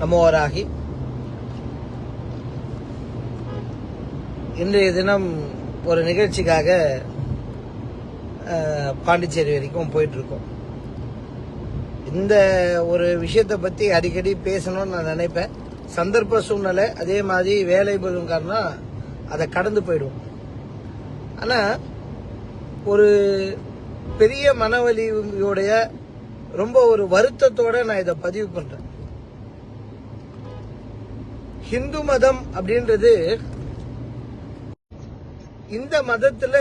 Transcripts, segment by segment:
நமோராகி. இன்றைய தினம் ஒரு நிகழ்ச்சிக்காக பாண்டிச்சேரி வரைக்கும் போயிட்டு இருக்கோம். இந்த ஒரு விஷயத்தை பத்தி அடிக்கடி பேசணும்னு நான் நினைப்பேன். சந்தர்ப்ப சூழ்நிலை அதே மாதிரி வேலை பலும் காரணம் அதை கடந்து போயிடுவோம். ஆனா ஒரு பெரிய மனவலியோடைய ரொம்ப ஒரு வருத்தத்தோட நான் இதை பதிவு பண்றேன். ஹிந்து மதம் அப்படின்றது, இந்த மதத்துல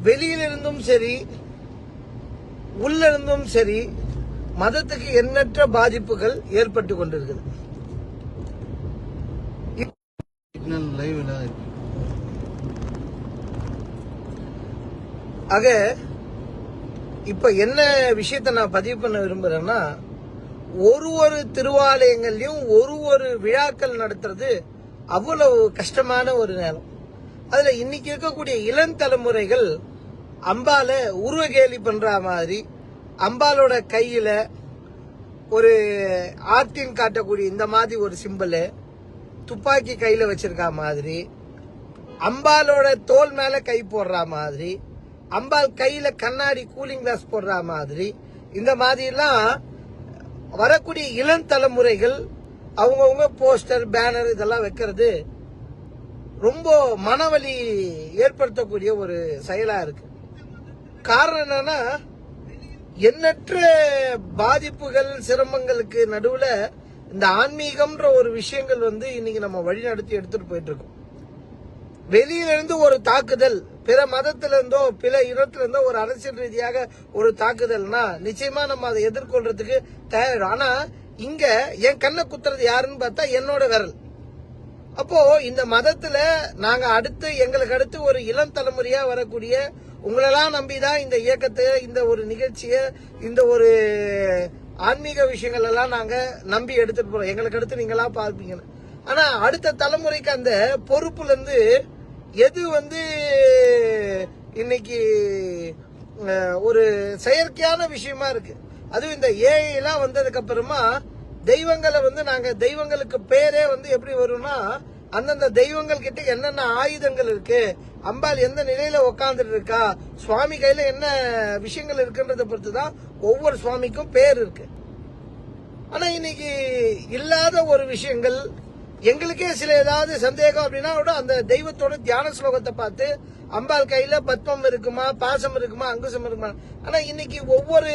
வெளியிலிருந்தும் சரி உள்ளிருந்தும் சரி மதத்துக்கு எண்ணற்ற பாதிப்புகள் ஏற்பட்டு கொண்டிருக்குது. ஆக இப்ப என்ன விஷயத்தை நான் பதிவு பண்ண விரும்புறேன்னா, ஒரு திருவாலயங்கள்லயும் ஒரு விழாக்கள் நடத்துறது அவ்வளவு கஷ்டமான ஒரு நேரம். அதுல இன்னைக்கு இருக்கக்கூடிய இளம் தலைமுறைகள் அம்பால உருவகேலி பண்ற மாதிரி, அம்பாலோட கையில ஒரு ஆர்டின் காட்டக்கூடிய இந்த மாதிரி ஒரு சிம்பிள், துப்பாக்கி கையில வச்சிருக்க மாதிரி, அம்பாலோட தோல் மேல கை போடுற மாதிரி, அம்பாள் கையில கண்ணாடி கூலிங் கிளாஸ் போடுற மாதிரி, இந்த மாதிரி எல்லாம் வரக்கூடிய இளம் தலைமுறைகள் அவங்கவுங்க போஸ்டர் பேனர் இதெல்லாம் வைக்கிறது ரொம்ப மனவலி ஏற்படுத்தக்கூடிய ஒரு செயலா இருக்கு. காரணம் என்னன்னா, எண்ணற்ற பாதிப்புகள் சிரமங்களுக்கு நடுவுல இந்த ஆன்மீகம்ன்ற ஒரு விஷயங்கள் இன்னைக்கு நம்ம வழிநடத்தி எடுத்துட்டு போயிட்டு இருக்கோம். வெளியிலிருந்து ஒரு தாக்குதல், பிற மதத்தில இருந்தோ பிற இனத்தில இருந்தோ ஒரு அரசியல் ரீதியாக ஒரு தாக்குதல்னா நிச்சயமா நம்ம அதை எதிர்கொள்றதுக்கு தயார். ஆனா இங்க என் கண்ணை குத்துறது யாருன்னு பார்த்தா என்னோட விரல். அப்போ இந்த மதத்துல நாங்க எங்களுக்கு அடுத்து ஒரு இளம் தலைமுறையா வரக்கூடிய உங்களெல்லாம் நம்பிதான் இந்த இயக்கத்தை, இந்த ஒரு நிகழ்ச்சியை, இந்த ஒரு ஆன்மீக விஷயங்கள் எல்லாம் நாங்க நம்பி எடுத்துட்டு போறோம். எங்களுக்கு அடுத்து நீங்களா பார்ப்பீங்கன்னு. ஆனா அடுத்த தலைமுறைக்கு அந்த பொறுப்புல இருந்து எது இன்னைக்கு ஒரு செயற்கையான விஷயமா இருக்கு. அதுவும் இந்த ஏஐ எல்லாம் வந்ததுக்கு அப்புறமா தெய்வங்களை நாங்க தெய்வங்களுக்கு பேரே எப்படி வரும்னா, அந்தந்த தெய்வங்கள் கிட்ட என்னென்ன ஆயுதங்கள் இருக்கு, அம்பாள் எந்த நிலையில உக்காந்துட்டு இருக்கா, சுவாமி கையில என்ன விஷயங்கள் இருக்குன்றத பொறுத்துதான் ஒவ்வொரு சுவாமிக்கும் பேர் இருக்கு. ஆனா இன்னைக்கு இல்லாத ஒரு விஷயங்கள், எங்களுக்கே சில ஏதாவது சந்தேகம் அப்படின்னா கூட அந்த தெய்வத்தோட தியான ஸ்லோகத்தை பார்த்து அம்பாள் கையில பத்மம் இருக்குமா, பாசம் இருக்குமா, அங்குசம் இருக்குமா. ஆனா இன்னைக்கு ஒவ்வொரு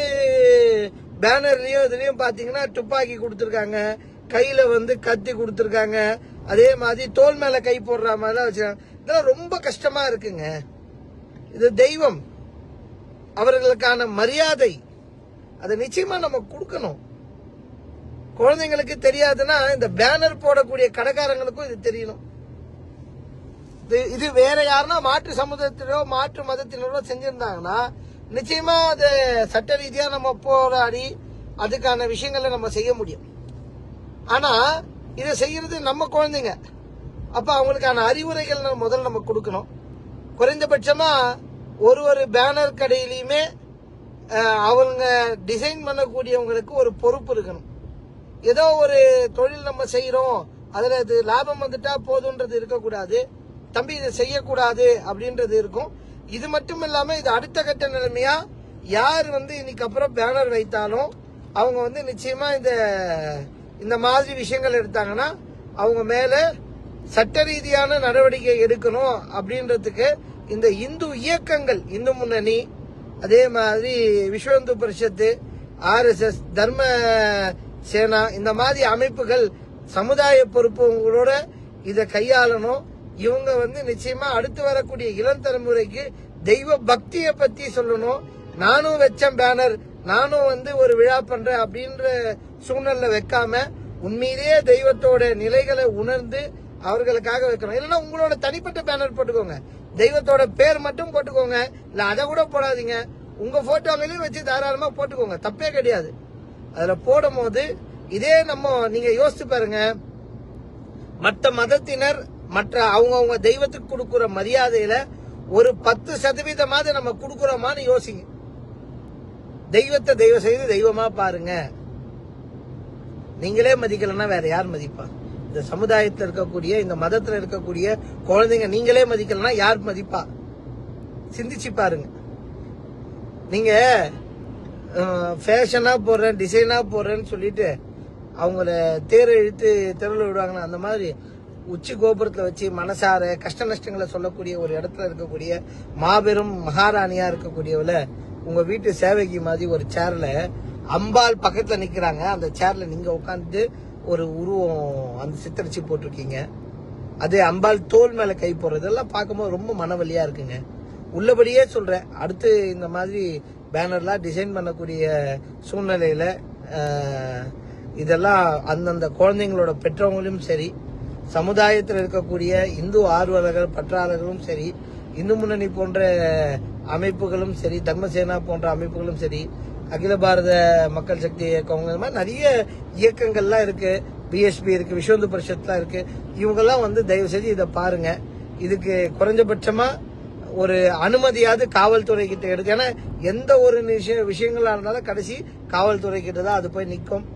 பேனர்லயும் இதுலயும் பாத்தீங்கன்னா துப்பாக்கி கொடுத்திருக்காங்க, கையில கத்தி கொடுத்திருக்காங்க, அதே மாதிரி தோல் மேல கை போடுற மாதிரி வச்சிருக்காங்க. இதெல்லாம் ரொம்ப கஷ்டமா இருக்குங்க. இது தெய்வம், அவர்களுக்கான மரியாதை, அதை நிச்சயமா நம்ம கொடுக்கணும். குழந்தைங்களுக்கு தெரியாதுன்னா இந்த பேனர் போடக்கூடிய கடைக்காரங்களுக்கும் இது தெரியணும். இது வேற யாருன்னா மாற்று சமுதாயத்திலோ மாற்று மதத்தினரோ செஞ்சிருந்தாங்கன்னா நிச்சயமா அது சட்ட ரீதியா நம்ம போராடி அதுக்கான விஷயங்களை நம்ம செய்ய முடியும். ஆனா இதை செய்யறது நம்ம குழந்தைங்க. அப்ப அவங்களுக்கான அறிவுரைகள் முதல்ல நம்ம கொடுக்கணும். குறைந்தபட்சமா ஒரு பேனர் கடையிலையுமே அவங்க டிசைன் பண்ணக்கூடியவங்களுக்கு ஒரு பொறுப்பு இருக்கணும். ஏதோ ஒரு தொழில் நம்ம செய்யறோம், அதுல இது லாபம் வந்துட்டா போதுன்றது இருக்கக்கூடாது. தம்பி இதை செய்யக்கூடாது அப்படின்றது இருக்கும். இது மட்டும் இல்லாம இது அடுத்த கட்ட நிலைமையா யார் இன்னைக்கு அப்புறம் பேனர் வைத்தாலும் அவங்க நிச்சயமா இந்த மாதிரி விஷயங்கள் எடுத்தாங்கன்னா அவங்க மேல சட்ட ரீதியான நடவடிக்கை எடுக்கணும். அப்படின்றதுக்கு இந்த இந்து இயக்கங்கள், இந்து முன்னணி, அதே மாதிரி விஸ்வ இந்து பரிஷத்து, RSS, தர்ம சேனா, இந்த மாதிரி அமைப்புகள் சமுதாய பொறுப்புகளோட இதை கையாளணும். இவங்க நிச்சயமா அடுத்து வரக்கூடிய இளம் தலைமுறைக்கு தெய்வ பக்தியை பத்தி சொல்லணும். நானும் வச்சேன் பேனர், நானும் ஒரு விழா பண்றேன் அப்படின்ற சூழ்நிலை வைக்காம உண்மையிலேயே தெய்வத்தோட நிலைகளை உணர்ந்து அவர்களுக்காக வைக்கணும். இல்லைன்னா உங்களோட தனிப்பட்ட பேனர் போட்டுக்கோங்க, தெய்வத்தோட பேர் மட்டும் போட்டுக்கோங்க. இல்ல அதை கூட போடாதீங்க, உங்க போட்டோங்களையும் வச்சு தாராளமா போட்டுக்கோங்க, தப்பே கிடையாது. அதுல போடும் போது இதே நீங்க யோசிச்சு பாருங்க, மற்ற மதத்தினர் மற்ற அவங்க தெய்வத்துக்கு கொடுக்கிற மரியாதையில ஒரு 10% நம்ம கொடுக்கிறோமான்னு யோசிங்க. தெய்வத்தை தயவு செய்து தெய்வமா பாருங்க. நீங்களே மதிக்கலன்னா வேற யார் மதிப்பா? இந்த சமுதாயத்தில் இருக்கக்கூடிய, இந்த மதத்துல இருக்கக்கூடிய குழந்தைங்க நீங்களே மதிக்கலன்னா யார் மதிப்பா? சிந்திச்சு பாருங்க. நீங்க ஃபேஷனா போடுறேன், டிசைனா போடுறேன்னு சொல்லிட்டு அவங்கள தேரை இழுத்து தெருவில் விடுவாங்கன்னா, அந்த மாதிரி உச்சி கோபுரத்துல வச்சு மனசார கஷ்ட நஷ்டங்களை சொல்லக்கூடிய ஒரு இடத்துல இருக்கக்கூடிய மாபெரும் மகாராணியா இருக்கக்கூடியவள உங்க வீட்டு சேவைக்கு மாதிரி ஒரு சேர்ல அம்பாள் பக்கத்துல நிக்கிறாங்க. அந்த சேர்ல நீங்க உட்காந்து ஒரு உருவம் அந்த சித்தரிச்சு போட்டிருக்கீங்க. அது அம்பாள் தோல் மேல கை போடுறது எல்லாம் பார்க்கும்போது ரொம்ப மனவலியா இருக்குங்க. உள்ளபடியே சொல்றேன். அடுத்து இந்த மாதிரி பேனர்லாம் டிசைன் பண்ணக்கூடிய சூழ்நிலையில இதெல்லாம் அந்தந்த குழந்தைங்களோட பெற்றவங்களும் சரி, சமுதாயத்தில் இருக்கக்கூடிய இந்து ஆர்வலர்கள் பற்றாளர்களும் சரி, இந்து முன்னணி போன்ற அமைப்புகளும் சரி, தர்மசேனா போன்ற அமைப்புகளும் சரி, அகில பாரத மக்கள் சக்தி இயக்கம், இந்த மாதிரி நிறைய இயக்கங்கள்லாம் இருக்கு. பிஎஸ்பி இருக்கு, விஸ்வ இந்து பரிஷத்லாம் இருக்கு. இவங்கெல்லாம் வந்து தயவு செஞ்சு இதை பாருங்க. இதுக்கு குறைஞ்சபட்சமா ஒரு அனுமதியாவது காவல்துறை கிட்ட எடுக்க. ஏன்னா எந்த ஒரு விஷயங்களா இருந்தாலும் கடைசி காவல்துறை கிட்ட தான் அது போய் நிற்கும்.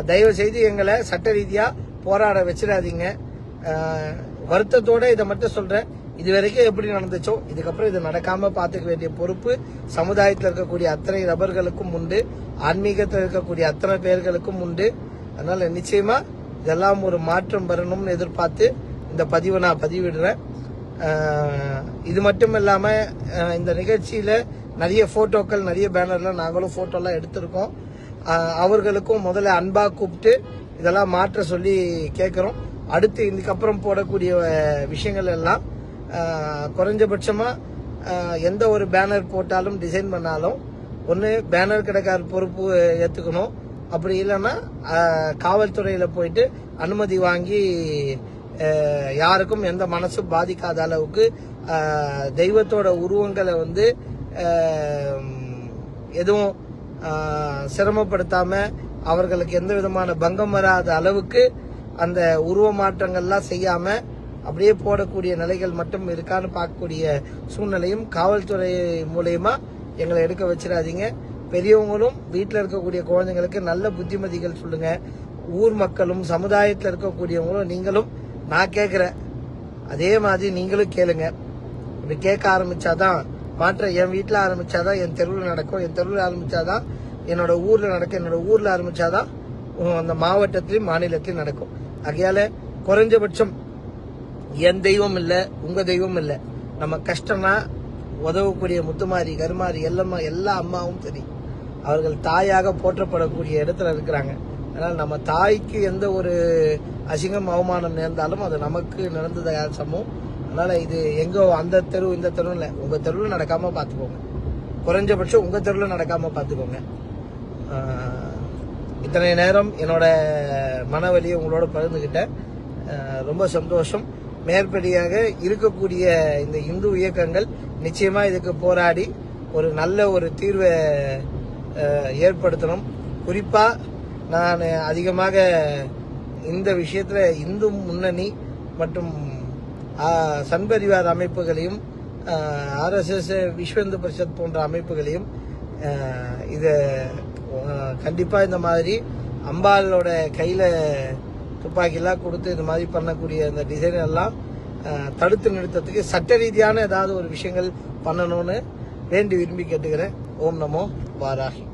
தயவு செய்து எங்களை சட்ட ரீதியா போராட வச்சிடாதீங்க. வருத்தத்தோட இதை மட்டும் சொல்றேன். இது வரைக்கும் எப்படி நடந்துச்சோ இதுக்கப்புறம் இது நடக்காம பாத்துக்க வேண்டிய பொறுப்பு சமுதாயத்தில் இருக்கக்கூடிய அத்தனை நபர்களுக்கும் உண்டு, ஆன்மீகத்தில் இருக்கக்கூடிய அத்தனை பேர்களுக்கும் உண்டு. அதனால நிச்சயமா இதெல்லாம் ஒரு மாற்றம் வரணும்னு எதிர்பார்த்து இந்த பதிவை நான் பதிவிடுறேன். இது மட்டும் இல்லாம இந்த நிகழ்ச்சியில நிறைய போட்டோக்கள், நிறைய பேனர்ல நாங்களும் போட்டோலாம் எடுத்திருக்கோம். அவர்களுக்கும் முதல்ல அன்பா கூப்பிட்டு இதெல்லாம் மாற்ற சொல்லி கேட்கிறோம். அடுத்து இதுக்கப்புறம் போடக்கூடிய விஷயங்கள் எல்லாம் குறைஞ்சபட்சமா எந்த ஒரு பேனர் போட்டாலும் டிசைன் பண்ணாலும் ஒன்று பேனர் கடைக்காரர் பொறுப்பு ஏற்றுக்கணும். அப்படி இல்லைன்னா காவல்துறையில போயிட்டு அனுமதி வாங்கி யாருக்கும் எந்த மனசும் பாதிக்காத அளவுக்கு தெய்வத்தோட உருவங்களை வந்து எதுவும் சிரமப்படுத்தாம அவர்களுக்கு எந்த விதமான பங்கம் வராத அளவுக்கு அந்த உருவ மாற்றங்கள்லாம் செய்யாம அப்படியே போடக்கூடிய நிலைகள் மட்டும் இருக்கான்னு பார்க்கக்கூடிய சூழ்நிலையும் காவல்துறை மூலயமா எங்களை எடுக்க வச்சிடாதீங்க. பெரியவங்களும் வீட்டில் இருக்கக்கூடிய குழந்தைங்களுக்கு நல்ல புத்திமதிகள் சொல்லுங்க. ஊர் மக்களும் சமுதாயத்தில் இருக்கக்கூடியவங்களும் நீங்களும் நான் கேட்கிறேன் அதே மாதிரி நீங்களும் கேளுங்க. இப்படி கேட்க ஆரம்பிச்சாதான் மாற்றம் என் வீட்டில் ஆரம்பிச்சாதான் என் தெருவில் நடக்கும், என் தெருவில் ஆரம்பிச்சாதான் என்னோட ஊர்ல நடக்கும், என்னோட ஊர்ல ஆரம்பிச்சாதான் அந்த மாவட்டத்திலையும் மாநிலத்திலையும் நடக்கும். ஆகையால குறைஞ்சபட்சம் என் தெய்வம் இல்ல, உங்க தெய்வம் இல்ல, நம்ம கஷ்டம்னா உதவக்கூடிய முத்துமாரி, கருமாரி, எல்லா அம்மாவும் சரி, அவர்கள் தாயாக போற்றப்படக்கூடிய இடத்துல இருக்கிறாங்க. அதனால நம்ம தாய்க்கு எந்த ஒரு அசிங்கம் அவமானம் நேர்ந்தாலும் அது நமக்கு நடந்தது சமம். அதனால இது எங்கோ அந்த தெரு இந்த தெரு இல்ல, உங்க தெருவில் நடக்காம பாத்துக்கோங்க. குறைஞ்சபட்சம் உங்க தெருவில் நடக்காம பாத்துக்கோங்க. இத்தனை நேரம் என்னோட மனவலியை உங்களோட பகிர்ந்துகிட்டேன். ரொம்ப சந்தோஷம். மேற்படியாக இருக்கக்கூடிய இந்த இந்து இயக்கங்கள் நிச்சயமா இதுக்கு போராடி ஒரு நல்ல ஒரு தீர்வை ஏற்படுத்தணும். குறிப்பா நான் அதிகமாக இந்த விஷயத்துல இந்து முன்னணி மற்றும் சன்பரிவார் அமைப்புகளையும் RSS விஸ்வ இந்து பரிஷத் போன்ற அமைப்புகளையும் இதை கண்டிப்பா இந்த மாதிரி அம்பாளோட கையில துப்பாக்கிலாம் கொடுத்து இந்த மாதிரி பண்ணக்கூடிய இந்த டிசைன் எல்லாம் தடுத்து நிறுத்தத்துக்கு சட்ட ரீதியான ஏதாவது ஒரு விஷயங்கள் பண்ணணும்னு வேண்டி விரும்பி கேட்டுக்கிறேன். ஓம் நமோ வாராகி.